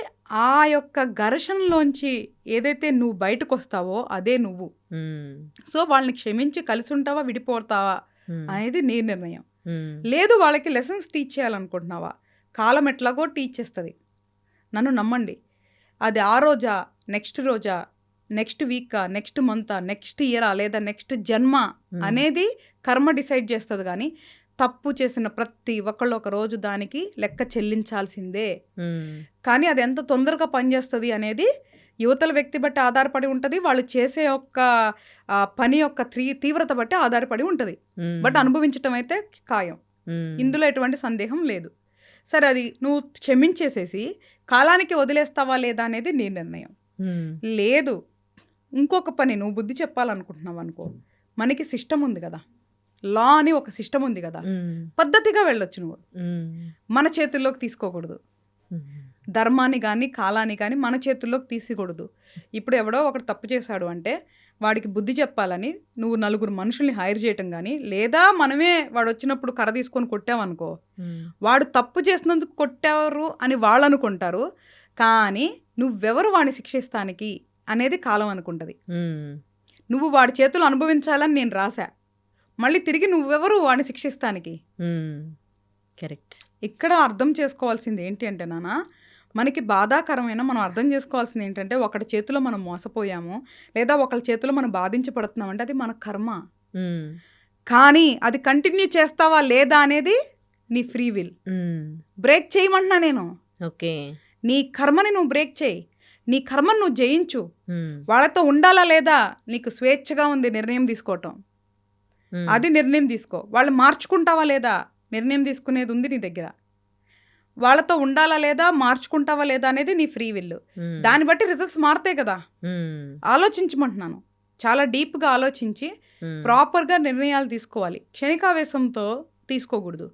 ఆ యొక్క ఘర్షణలోంచి ఏదైతే నువ్వు బయటకు వస్తావో అదే నువ్వు. సో వాళ్ళని క్షమించి కలిసి ఉంటావా విడిపోతావా అనేది నీ నిర్ణయం. లేదు వాళ్ళకి లెసన్స్ టీచ్ చేయాలనుకుంటున్నావా, కాలం ఎట్లాగో టీచ్ చేస్తుంది. నన్ను నమ్మండి. అది ఆ రోజా, నెక్స్ట్ రోజా, నెక్స్ట్ వీకా, నెక్స్ట్ మంతా, నెక్స్ట్ ఇయరా లేదా నెక్స్ట్ జన్మ అనేది కర్మ డిసైడ్ చేస్తుంది. కానీ తప్పు చేసిన ప్రతి ఒక్కళ్ళు ఒక రోజు దానికి లెక్క చెల్లించాల్సిందే. కానీ అది ఎంత తొందరగా పనిచేస్తుంది అనేది యువతల వ్యక్తి బట్టి ఆధారపడి ఉంటుంది, వాళ్ళు చేసే యొక్క పని యొక్క తీవ్రత బట్టి ఆధారపడి ఉంటుంది. బట్ అనుభవించటం అయితే ఖాయం, ఇందులో ఎటువంటి సందేహం లేదు. సరే అది నువ్వు క్షమించేసేసి కాలానికి వదిలేస్తావా లేదా అనేది నీ నిర్ణయం. లేదు ఇంకొక పని నువ్వు బుద్ధి చెప్పాలనుకుంటున్నావు అనుకో, మనకి సిస్టమ్ ఉంది కదా, లా అని ఒక సిస్టమ్ ఉంది కదా, పద్ధతిగా వెళ్ళొచ్చు. నువ్వు మన చేతుల్లోకి తీసుకోకూడదు. ధర్మాన్ని కానీ కాలాన్ని కానీ మన చేతుల్లోకి తీసుకోకూడదు. ఇప్పుడు ఎవడో ఒకడు తప్పు చేశాడు అంటే వాడికి బుద్ధి చెప్పాలని నువ్వు 4 మనుషుల్ని హైర్ చేయటం కానీ లేదా మనమే వాడు వచ్చినప్పుడు కర్ర తీసుకొని కొట్టావనుకో, వాడు తప్పు చేసినందుకు కొట్టారు అని వాళ్ళు అనుకుంటారు. కానీ నువ్వెవరు వాడిని శిక్షిస్తానికి అనేది కాలం అనుకుంటుంది. నువ్వు వాడి చేతులు అనుభవించాలని నేను రాశా, మళ్ళీ తిరిగి నువ్వెవరు వాడిని శిక్షిస్తానికి? కరెక్ట్. ఇక్కడ అర్థం చేసుకోవాల్సింది ఏంటి అంటే నాన్న, మనకి బాధాకరమైన మనం అర్థం చేసుకోవాల్సింది ఏంటంటే ఒకటి చేతిలో మనం మోసపోయాము లేదా ఒకళ్ళ చేతిలో మనం బాధించబడుతున్నాం అంటే అది మన కర్మ. కానీ అది కంటిన్యూ చేస్తావా లేదా అనేది నీ ఫ్రీ విల్. బ్రేక్ చేయమంటున్నా నేను. ఓకే, నీ కర్మని నువ్వు బ్రేక్ చేయి, నీ కర్మను నువ్వు జయించు. వాళ్ళతో ఉండాలా లేదా నీకు స్వేచ్ఛగా ఉంది నిర్ణయం తీసుకోవటం, అది నిర్ణయం తీసుకో. వాళ్ళు మార్చుకుంటావా లేదా నిర్ణయం తీసుకునేది ఉంది నీ దగ్గర. వాళ్ళతో ఉండాలా లేదా మార్చుకుంటావా లేదా అనేది నీ ఫ్రీ విల్. దాన్ని బట్టి రిజల్ట్స్ మారుతాయి కదా. ఆలోచించమంటున్నాను, చాలా డీప్గా ఆలోచించి ప్రాపర్గా నిర్ణయాలు తీసుకోవాలి. క్షణికావేశంతో తీసుకోకూడదు.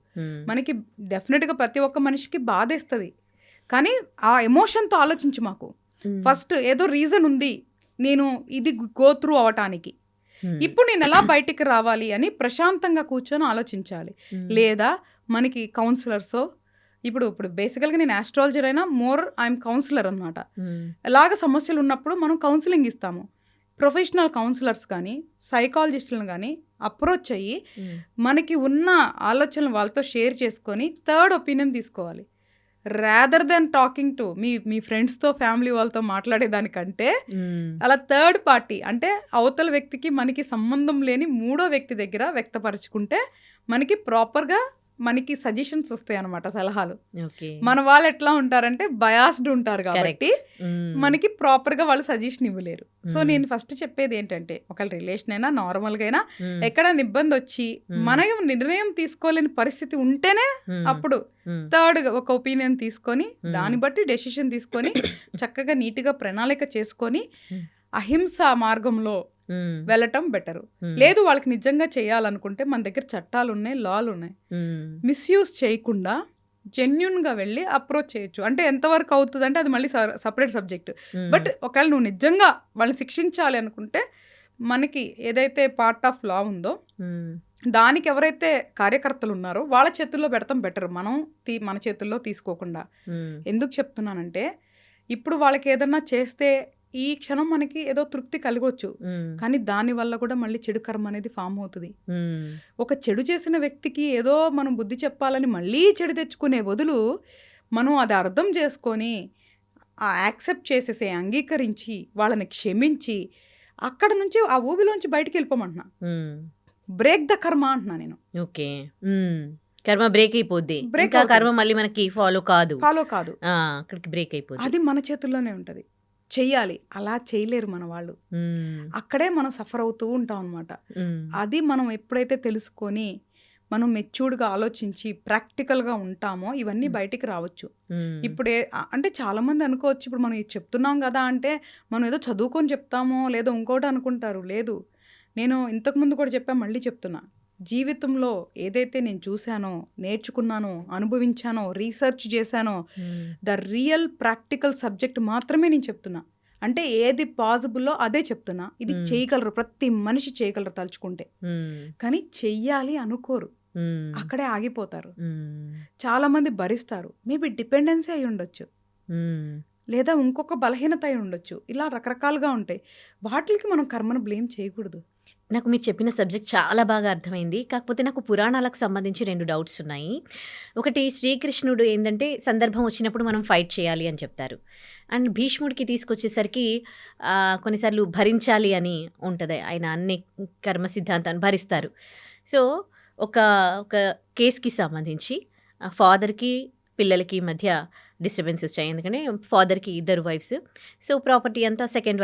మనకి డెఫినెట్గా ప్రతి ఒక్క మనిషికి బాధేస్తుంది, కానీ ఆ ఎమోషన్తో ఆలోచించు. మాకు ఫస్ట్ ఏదో రీజన్ ఉంది నేను ఇది గో త్రూ అవటానికి, ఇప్పుడు నేను ఎలా బయటికి రావాలి అని ప్రశాంతంగా కూర్చొని ఆలోచించాలి. లేదా మనకి కౌన్సిలర్సో, ఇప్పుడు బేసికల్గా నేను ఆస్ట్రాలజర్ అయినా మోర్ ఐఎమ్ కౌన్సిలర్ అనమాట. అలాగ సమస్యలు ఉన్నప్పుడు మనం కౌన్సిలింగ్ ఇస్తాము. ప్రొఫెషనల్ కౌన్సిలర్స్ కానీ సైకాలజిస్టులను కానీ అప్రోచ్ అయ్యి మనకి ఉన్న ఆలోచనలు వాళ్ళతో షేర్ చేసుకొని థర్డ్ ఒపీనియన్ తీసుకోవాలి. Rather than talking to me ఫ్రెండ్స్తో ఫ్యామిలీ వాళ్ళతో మాట్లాడేదానికంటే అలా థర్డ్ పార్టీ అంటే అవతల వ్యక్తికి మనకి సంబంధం లేని 3వ వ్యక్తి దగ్గర వ్యక్తపరచుకుంటే మనకి ప్రాపర్గా మనకి సజెషన్స్ వస్తాయి అన్నమాట, సలహాలు. ఓకే. మన వాళ్ళు ఎట్లా ఉంటారంటే బయాస్డ్ ఉంటారు కాబట్టి కరెక్ట్. మనకి ప్రాపర్గా వాళ్ళు సజెషన్ ఇవ్వలేరు. సో నేను ఫస్ట్ చెప్పేది ఏంటంటే, ఒకవేళ రిలేషన్ అయినా నార్మల్గా అయినా ఎక్కడైనా ఇబ్బంది వచ్చి మనం నిర్ణయం తీసుకోలేని పరిస్థితి ఉంటేనే అప్పుడు థర్డ్ ఒక ఒపీనియన్ తీసుకొని దాన్ని బట్టి డెసిషన్ తీసుకొని చక్కగా నీట్గా ప్రణాళిక చేసుకొని అహింస మార్గంలో వెళ్ళటం బెటరు. లేదు వాళ్ళకి నిజంగా చేయాలనుకుంటే మన దగ్గర చట్టాలు ఉన్నాయి, లాలు ఉన్నాయి, మిస్యూజ్ చేయకుండా జెన్యున్గా వెళ్ళి అప్రోచ్ చేయొచ్చు. అంటే ఎంతవరకు అవుతుంది అంటే అది మళ్ళీ సపరేట్ సబ్జెక్ట్. బట్ ఒకవేళ నువ్వు నిజంగా వాళ్ళని శిక్షించాలి అనుకుంటే మనకి ఏదైతే పార్ట్ ఆఫ్ లా ఉందో దానికి ఎవరైతే కార్యకర్తలు ఉన్నారో వాళ్ళ చేతుల్లో పెడతాం బెటర్, మనం మన చేతుల్లో తీసుకోకుండా. ఎందుకు చెప్తున్నానంటే ఇప్పుడు వాళ్ళకి ఏదన్నా చేస్తే ఈ క్షణం మనకి ఏదో తృప్తి కలగవచ్చు, కానీ దాని వల్ల కూడా మళ్ళీ చెడు కర్మ అనేది ఫామ్ అవుతుంది. ఒక చెడు చేసిన వ్యక్తికి ఏదో మనం బుద్ధి చెప్పాలని మళ్ళీ చెడు తెచ్చుకునే బదులు మనం అది అర్థం చేసుకొని యాక్సెప్ట్ చేసేసి అంగీకరించి వాళ్ళని క్షమించి అక్కడ నుంచి ఆ ఊబిలోంచి బయటికి వెళ్ళిపోమంటున్నా. బ్రేక్ ద కర్మ అంటున్నా నేను. ఓకే. కర్మ బ్రేక్ అయిపోద్ది, ఇంకా కర్మ మళ్ళీ మనకి ఫాలో కాదు. అక్కడికి బ్రేక్ అయిపోద్ది. అది మన చేతుల్లోనే ఉంటది, చెయ్యాలి. అలా చేయలేరు మన వాళ్ళు, అక్కడే మనం సఫర్ అవుతూ ఉంటాం అనమాట. అది మనం ఎప్పుడైతే తెలుసుకొని మనం మెచ్యూర్డ్గా ఆలోచించి ప్రాక్టికల్గా ఉంటామో ఇవన్నీ బయటికి రావచ్చు. ఇప్పుడే అంటే చాలామంది అనుకోవచ్చు, ఇప్పుడు మనం ఇది చెప్తున్నాం కదా అంటే మనం ఏదో చదువుకొని చెప్తామో లేదో ఇంకోటి అనుకుంటారు. లేదు, నేను ఇంతకుముందు కూడా చెప్పా, మళ్ళీ చెప్తున్నా, జీవితంలో ఏదైతే నేను చూశానో, నేర్చుకున్నానో, అనుభవించానో, రీసెర్చ్ చేశానో ద రియల్ ప్రాక్టికల్ సబ్జెక్ట్ మాత్రమే నేను చెప్తున్నా. అంటే ఏది పాసిబుల్లో అదే చెప్తున్నా. ఇది చేయగలరు, ప్రతి మనిషి చేయగలరు తలుచుకుంటే, కానీ చెయ్యాలి అనుకోరు, అక్కడే ఆగిపోతారు. చాలామంది భరిస్తారు, మేబీ డిపెండెన్సీ అయి ఉండొచ్చు, లేదా ఇంకొక బలహీనత అయి ఉండొచ్చు. ఇలా రకరకాలుగా ఉంటాయి. వాటికి మనం కర్మను బ్లేమ్ చేయకూడదు. నాకు మీరు చెప్పిన సబ్జెక్ట్ చాలా బాగా అర్థమైంది. కాకపోతే నాకు పురాణాలకు సంబంధించి 2 డౌట్స్ ఉన్నాయి. ఒకటి, శ్రీకృష్ణుడు ఏంటంటే సందర్భం వచ్చినప్పుడు మనం ఫైట్ చేయాలి అని చెప్తారు. అండ్ భీష్ముడికి తీసుకొచ్చేసరికి కొన్నిసార్లు భరించాలి అని ఉంటుంది, ఆయన అన్ని కర్మ సిద్ధాంతాన్ని భరిస్తారు. సో ఒక కేసుకి సంబంధించి ఫాదర్కి పిల్లలకి మధ్య డిస్టర్బెన్స్ వచ్చాయి, ఎందుకంటే ఫాదర్కి 2 వైఫ్స్. సో ప్రాపర్టీ అంతా సెకండ్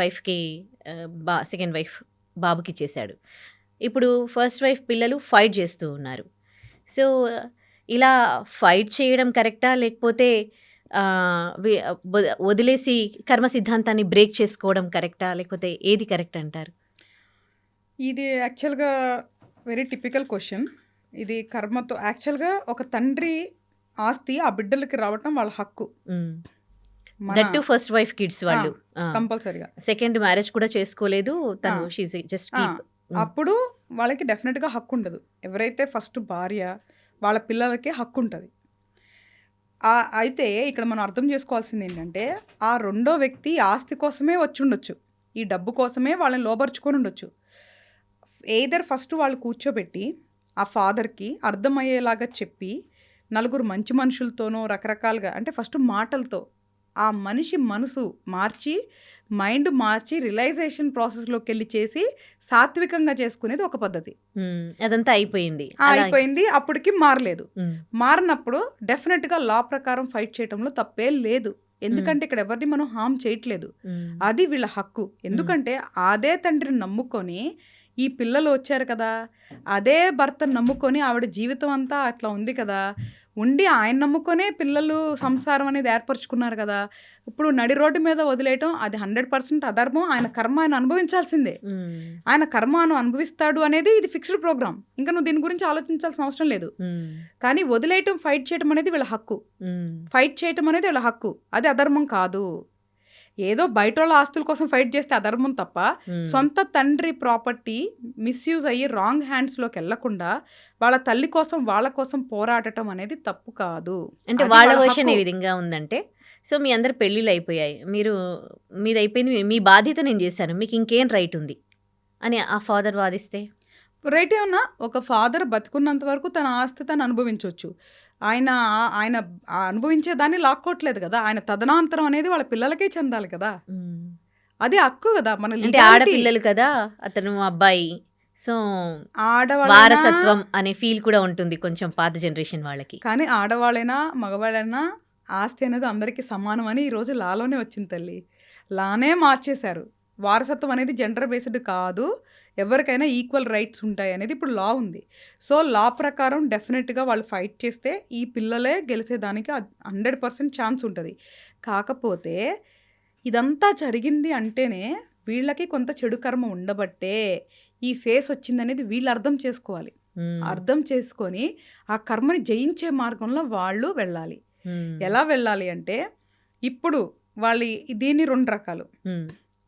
వైఫ్ బాబుకి చేశాడు. ఇప్పుడు ఫస్ట్ వైఫ్ పిల్లలు ఫైట్ చేస్తూ ఉన్నారు. సో ఇలా ఫైట్ చేయడం కరెక్టా, లేకపోతే వదిలేసి కర్మ సిద్ధాంతాన్ని బ్రేక్ చేసుకోవడం కరెక్టా, లేకపోతే ఏది కరెక్ట్ అంటారు? ఇది యాక్చువల్గా వెరీ టిపికల్ క్వశ్చన్. ఇది కర్మతో యాక్చువల్గా ఒక తండ్రి ఆస్తి ఆ బిడ్డలకి రావటం వాళ్ళ హక్కు. That to first wife kids వాళ్ళు కంపల్సరీగా సెకండ్ మ్యారేజ్ కూడా చేసుకోలేదు తను, జస్ట్ కీప్. అప్పుడు వాళ్ళకి డెఫినెట్గా హక్కు ఉండదు. ఎవరైతే ఫస్ట్ భార్య వాళ్ళ పిల్లలకి హక్కు ఉంటుంది. అయితే ఇక్కడ మనం అర్థం చేసుకోవాల్సింది ఏంటంటే, ఆ రెండో వ్యక్తి ఆస్తి కోసమే వచ్చి ఉండొచ్చు, ఈ డబ్బు కోసమే వాళ్ళని లోబరుచుకొని ఉండొచ్చు. ఎయిదర్ ఫస్ట్ వాళ్ళు కూర్చోబెట్టి ఆ ఫాదర్కి అర్థమయ్యేలాగా చెప్పి, నలుగురు మంచి మనుషులతోనో రకరకాలుగా, అంటే ఫస్ట్ మాటలతో ఆ మనిషి మనసు మార్చి, మైండ్ మార్చి, రియలైజేషన్ ప్రాసెస్లోకి వెళ్ళి చేసి సాత్వికంగా చేసుకునేది ఒక పద్ధతి. అదంతా అయిపోయింది. అప్పటికి మారలేదు. మారినప్పుడు డెఫినెట్గా లా ప్రకారం ఫైట్ చేయడంలో తప్పే లేదు. ఎందుకంటే ఇక్కడ ఎవరిని మనం హామ్ చేయట్లేదు, అది వీళ్ళ హక్కు. ఎందుకంటే అదే తండ్రిని నమ్ముకొని ఈ పిల్లలు వచ్చారు కదా, అదే భర్తను నమ్ముకొని ఆవిడ జీవితం అంతా అట్లా ఉంది కదా, ఉండి ఆయన నమ్ముకొనే పిల్లలు సంసారం అనేది ఏర్పరచుకున్నారు కదా. ఇప్పుడు నడి రోడ్డు మీద వదిలేయటం అది 100% అధర్మం. ఆయన కర్మ ఆయన అనుభవించాల్సిందే. ఆయన కర్మను అనుభవిస్తాడు అనేది ఇది ఫిక్స్డ్ ప్రోగ్రామ్. ఇంకా నువ్వు దీని గురించి ఆలోచించాల్సిన అవసరం లేదు. కానీ వదిలేయటం, ఫైట్ చేయటం అనేది వీళ్ళ హక్కు. ఫైట్ చేయటం అనేది వీళ్ళ హక్కు, అది అధర్మం కాదు. ఏదో బయట వాళ్ళ ఆస్తుల కోసం ఫైట్ చేస్తే అధర్మం తప్ప, సొంత తండ్రి ప్రాపర్టీ మిస్యూజ్ అయ్యి రాంగ్ హ్యాండ్స్లోకి వెళ్లకుండా వాళ్ళ తల్లి కోసం వాళ్ళ కోసం పోరాడటం అనేది తప్పు కాదు. అంటే వాళ్ళ వర్షన్ ఏ విధంగా ఉందంటే, సో మీ అందరు పెళ్ళిళ్ళు అయిపోయాయి, మీది అయిపోయింది, మీ బాధ్యత నేను చేశాను, మీకు ఇంకేం రైట్ ఉంది అని ఆ ఫాదర్ వాదిస్తే? రైట్ ఏమన్నా, ఒక ఫాదర్ బతుకున్నంత వరకు తన ఆస్తి తను అనుభవించవచ్చు. ఆయన అనుభవించేదాన్ని లాక్కోవట్లేదు కదా. ఆయన తదనంతరం అనేది వాళ్ళ పిల్లలకే చెందాలి కదా, అది హక్కు కదా. మన ఆడపిల్లలు కదా, అతను అబ్బాయి, సో ఆడవాళ్ళైనా వారసత్వం అనే ఫీల్ కూడా ఉంటుంది కొంచెం పాత జనరేషన్ వాళ్ళకి. కానీ ఆడవాళ్ళైనా మగవాళ్ళైనా ఆస్తి అనేది అందరికీ సమానం అని ఈరోజు లాలోనే వచ్చింది తల్లి. లానే మార్చేశారు. వారసత్వం అనేది జెండర్ బేస్డ్ కాదు, ఎవరికైనా ఈక్వల్ రైట్స్ ఉంటాయి అనేది ఇప్పుడు లా ఉంది. సో లా ప్రకారం డెఫినెట్గా వాళ్ళు ఫైట్ చేస్తే ఈ పిల్లలే గెలిచేదానికి 100% ఛాన్స్ ఉంటుంది. కాకపోతే ఇదంతా జరిగింది అంటేనే వీళ్ళకి కొంత చెడు కర్మ ఉండబట్టే ఈ ఫేస్ వచ్చిందనేది వీళ్ళు అర్థం చేసుకోవాలి. అర్థం చేసుకొని ఆ కర్మని జయించే మార్గంలో వాళ్ళు వెళ్ళాలి. ఎలా వెళ్ళాలి అంటే ఇప్పుడు వాళ్ళు దీన్ని 2 రకాలు.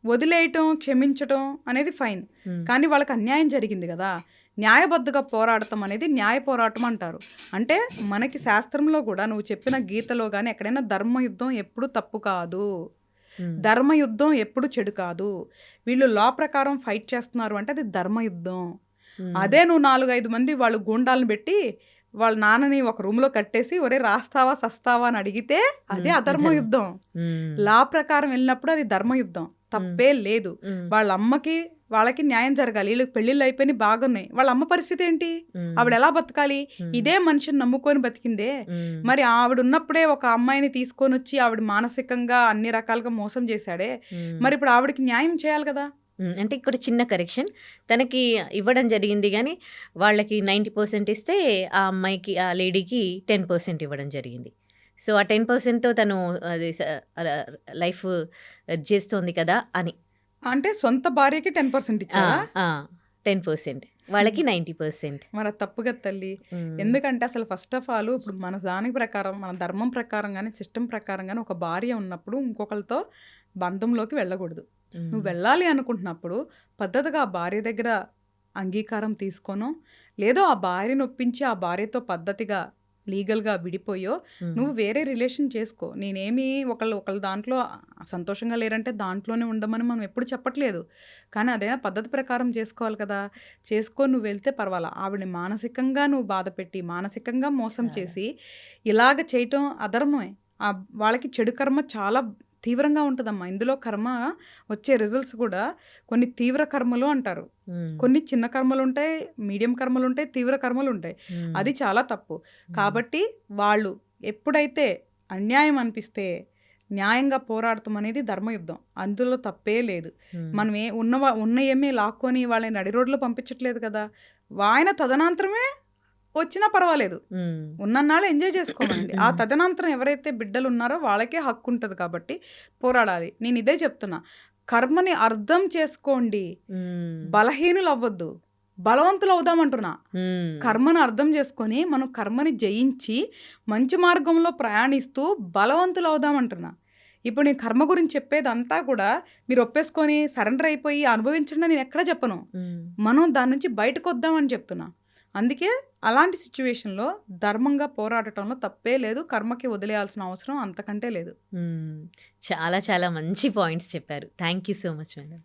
వదిలేయటం, క్షమించటం అనేది ఫైన్. కానీ వాళ్ళకి అన్యాయం జరిగింది కదా, న్యాయబద్ధంగా పోరాడటం అనేది న్యాయ పోరాటం అంటారు. అంటే మనకి శాస్త్రంలో కూడా నువ్వు చెప్పిన గీతలో కానీ ఎక్కడైనా ధర్మయుద్ధం ఎప్పుడు తప్పు కాదు, ధర్మయుద్ధం ఎప్పుడు చెడు కాదు. వీళ్ళు లా ప్రకారం ఫైట్ చేస్తున్నారు అంటే అది ధర్మయుద్ధం. అదే నువ్వు 4-5 మంది వాళ్ళు గూండాలను పెట్టి వాళ్ళ నాన్నని ఒక రూమ్లో కట్టేసి ఒరే రాస్తావా సస్తావా అని అడిగితే అదే అధర్మ యుద్ధం. లా ప్రకారం వెళ్ళినప్పుడు అది ధర్మయుద్ధం, తప్పే లేదు. వాళ్ళ అమ్మకి వాళ్ళకి న్యాయం జరగాలి. వీళ్ళకి పెళ్ళిళ్ళు అయిపోయి బాగున్నాయి, వాళ్ళ అమ్మ పరిస్థితి ఏంటి? ఆవిడ ఎలా బతకాలి? ఇదే మనిషిని నమ్ముకొని బతికిందే. మరి ఆవిడ ఉన్నప్పుడే ఒక అమ్మాయిని తీసుకొని వచ్చి ఆవిడ మానసికంగా అన్ని రకాలుగా మోసం చేశాడే, మరి ఇప్పుడు ఆవిడకి న్యాయం చేయాలి కదా. అంటే ఇక్కడ చిన్న కరెక్షన్, తనకి ఇవ్వడం జరిగింది కానీ వాళ్ళకి 90% ఇస్తే ఆ అమ్మాయికి ఆ లేడీకి 10% ఇవ్వడం జరిగింది. సో ఆ 10%తో తను అది లైఫ్ చేస్తోంది కదా అని. అంటే సొంత భార్యకి 10% ఇచ్చారా? 10%, వాళ్ళకి 90%. మరి అది తప్పుగా తల్లి. ఎందుకంటే అసలు ఫస్ట్ ఆఫ్ ఆల్ ఇప్పుడు మన దాని ప్రకారం, మన ధర్మం ప్రకారం కానీ సిస్టమ్ ప్రకారం కానీ ఒక భార్య ఉన్నప్పుడు ఇంకొకరితో బంధంలోకి వెళ్ళకూడదు. నువ్వు వెళ్ళాలి అనుకుంటున్నప్పుడు పద్ధతిగా ఆ భార్య దగ్గర అంగీకారం తీసుకోనో, లేదో ఆ భార్యను ఒప్పించి ఆ భార్యతో పద్ధతిగా లీగల్గా విడిపోయో నువ్వు వేరే రిలేషన్ చేసుకో. నేనేమి ఒకళ్ళ దాంట్లో సంతోషంగా లేరంటే దాంట్లోనే ఉండమని మనం ఎప్పుడు చెప్పట్లేదు. కానీ అదైనా పద్ధతి ప్రకారం చేసుకోవాలి కదా. చేసుకొని నువ్వు వెళ్తే పర్వాలా. ఆవిడని మానసికంగా నువ్వు బాధ పెట్టి మానసికంగా మోసం చేసి ఇలాగ చేయటం అధర్మమే. వాళ్ళకి చెడు కర్మ చాలా తీవ్రంగా ఉంటుందమ్మా. ఇందులో కర్మ వచ్చే రిజల్ట్స్ కూడా కొన్ని తీవ్ర కర్మలు అంటారు, కొన్ని చిన్న కర్మలు ఉంటాయి, మీడియం కర్మలు ఉంటాయి, తీవ్ర కర్మలు ఉంటాయి. అది చాలా తప్పు. కాబట్టి వాళ్ళు ఎప్పుడైతే అన్యాయం అనిపిస్తే న్యాయంగా పోరాడటం అనేది ధర్మయుద్ధం, అందులో తప్పే లేదు. మనం ఉన్న ఏమీ లాక్కొని వాళ్ళని నడి రోడ్లో పంపించట్లేదు కదా. ఆయన తదనంతరమే వచ్చినా పర్వాలేదు, ఉన్నన్నాళ్ళు ఎంజాయ్ చేసుకోమండి. ఆ తదనంతరం ఎవరైతే బిడ్డలు ఉన్నారో వాళ్ళకే హక్కు ఉంటుంది కాబట్టి పోరాడాలి. నేను ఇదే చెప్తున్నా, కర్మని అర్థం చేసుకోండి, బలహీనులు అవ్వద్దు, బలవంతులు అవుదామంటున్నా. కర్మను అర్థం చేసుకొని మనం కర్మని జయించి మంచి మార్గంలో ప్రయాణిస్తూ బలవంతులు అవుదామంటున్నా. ఇప్పుడు నేను కర్మ గురించి చెప్పేదంతా కూడా మీరు ఒప్పేసుకొని సరెండర్ అయిపోయి అనుభవించండి నేను ఎక్కడ చెప్పను. మనం దాని నుంచి బయటకు వద్దామని చెప్తున్నా. అందుకే అలాంటి సిచ్యువేషన్లో ధర్మంగా పోరాడటంలో తప్పే లేదు. కర్మకి వదిలేయాల్సిన అవసరం అంతకంటే లేదు. చాలా చాలా మంచి పాయింట్స్ చెప్పారు. Thank you so much madam.